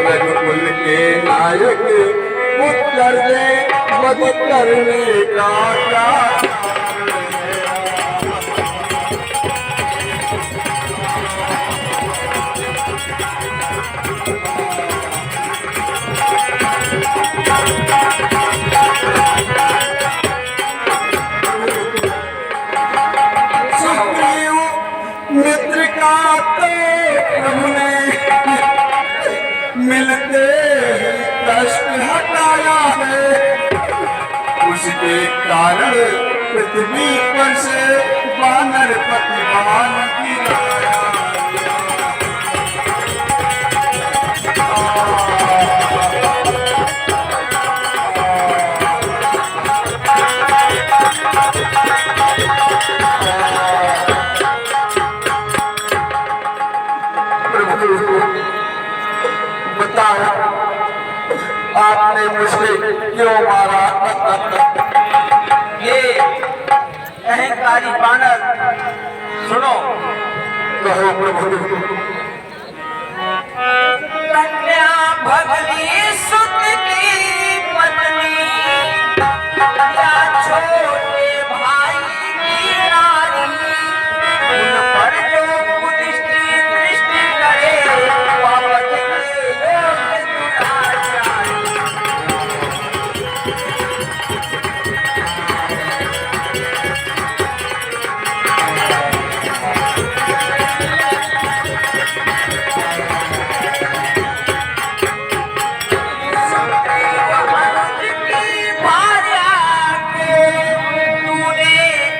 रघुकुल के नायक उत्तर दे मत करने का उसके कारण पृथ्वी पर से वानर प्रतिमान गिराया। बताया आपने मुझे क्यों मारा? ये अहंकारी बानर सुनो। कहो प्रभु। कन्या भगनी सुत की पत्नी या छोटे भाई की नारी, उन पर जो कुदृष्टि दृष्टि करे पापक के योग्य दुराचारी।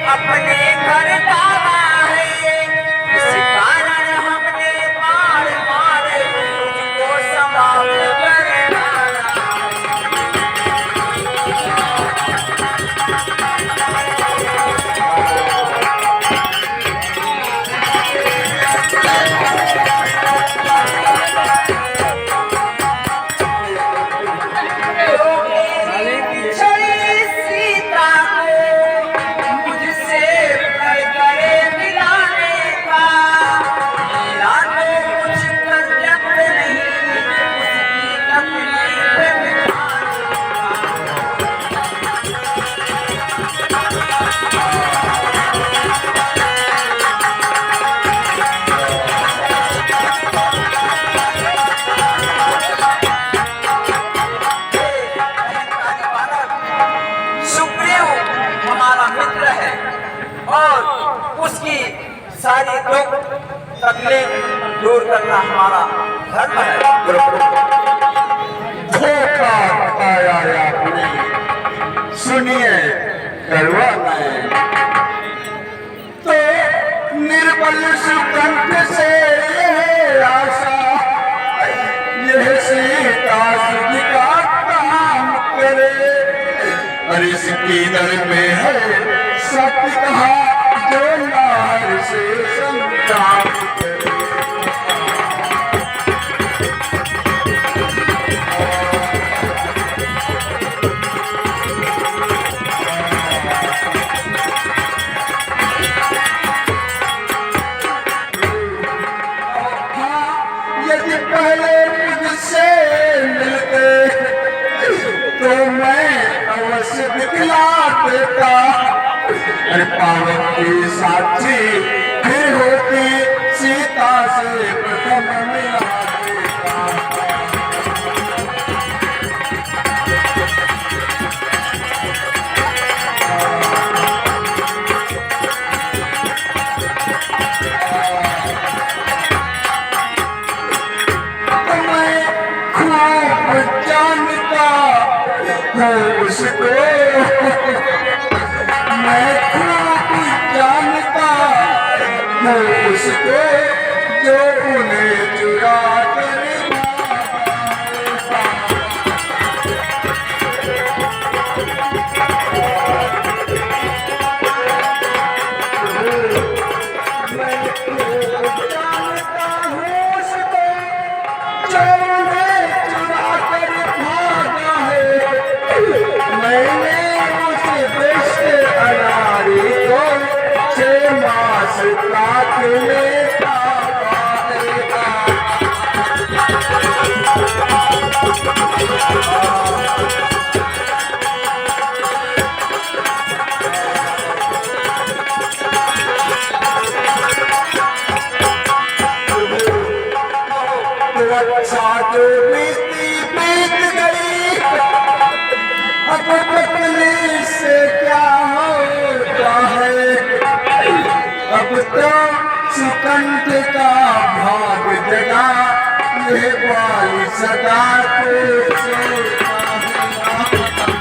अपने घर डाला है, इस कारण हमने मार मार तुझको समाप्त कर डाला। सीता को मुझसे करे मिलाने का, मेरा तो कुछ कर्तव्य नहीं उसकी तकलीफ मिटाने का। सुग्रीव हमारा मित्र है और उसकी सारी दुख तकलीफ दूर करना हमारा धर्म है। धोखा बताया आपने, सुनिए कड़वा नहीं तो निर्बल सुकंठ से आशा यह सीता सुध का काम करे। और इसकी दर में है सत्य कहा जो नार से संताप करे। यदि पहले मुझसे मिलते तो मैं अवश्य दिखला देता। अरे पावन की साक्षी फिर होती सीता से प्रथम मिला देता। उसको मैं खूब जानता हूँ उसको जो उन्हें चुरा कर से क्या होता है अब तो सुकंठ का भाग जगा ये वाली सदा को सोता है।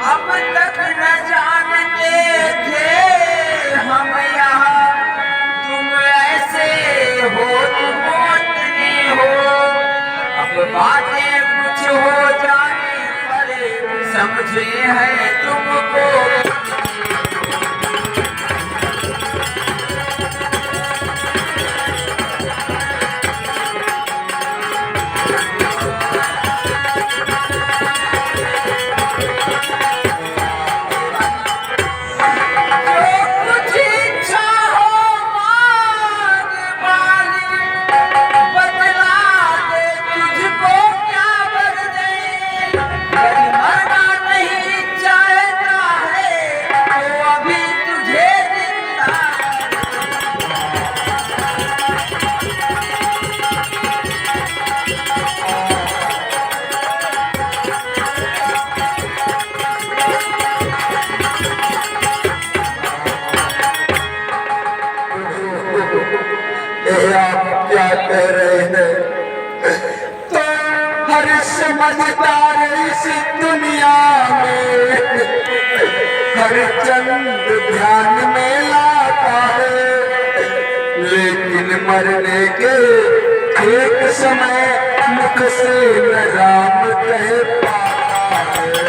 अब तक न जानते थे हम यहाँ, तुम ऐसे हो तुम उतने हो। अब बातें कुछ हो जाने पर समझे हैं तुमको। आप क्या कह रहे हैं? तो हर समझदार इस दुनिया में हर चंद ध्यान में लाता है, लेकिन मरने के एक समय मुख से न राम कह पाता है।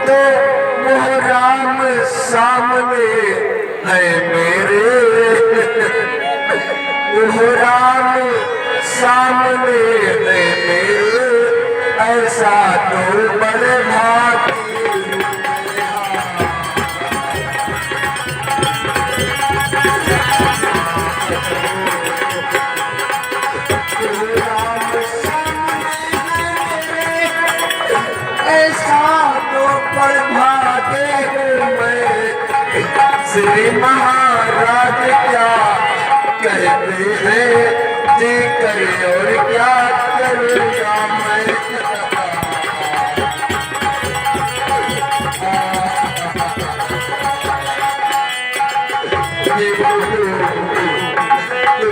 तो वो राम सामने है मेरे, वो राम सामने है मेरे, ऐसा तो बड़े भाग्य। ऐसा तो पर भागे हूँ मैं, श्री महाराज क्या कहते हैं, जी करे और क्या करूँगा मैं।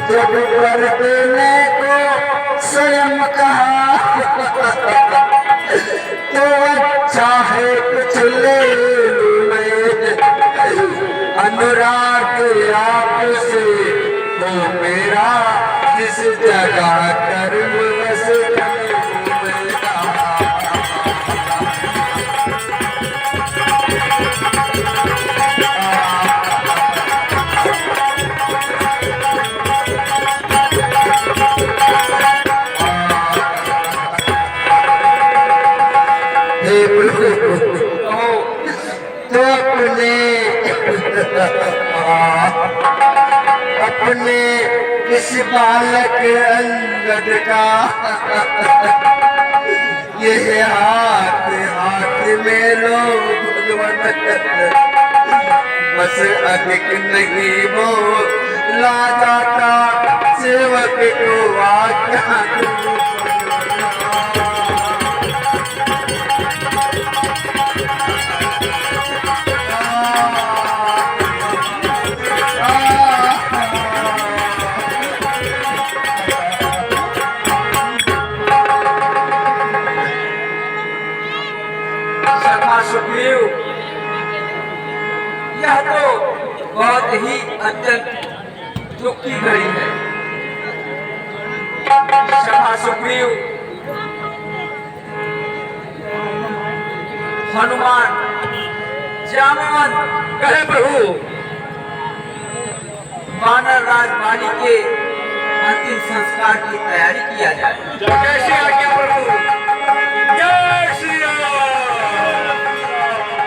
जब कर देने को स्वयं कहा तो अच्छा है कुछ ले लूं मैं, अनुराग आपसे वो मेरा जिस जगह कर्म बस तो अपने इस बालक अंगद का ये हाथ हाथ में लो भगवान, बस अधिक नहीं वो ला जाता सेवक को आज्ञा दूं। सुग्रीव, यह तो बहुत ही अत्यंत दुख की घड़ी है। सभा सुग्रीव, हनुमान जामवंत कहे प्रभु, वानर राज वाली के अंतिम संस्कार की तैयारी किया जाए। कैसे आज्ञा प्रभु?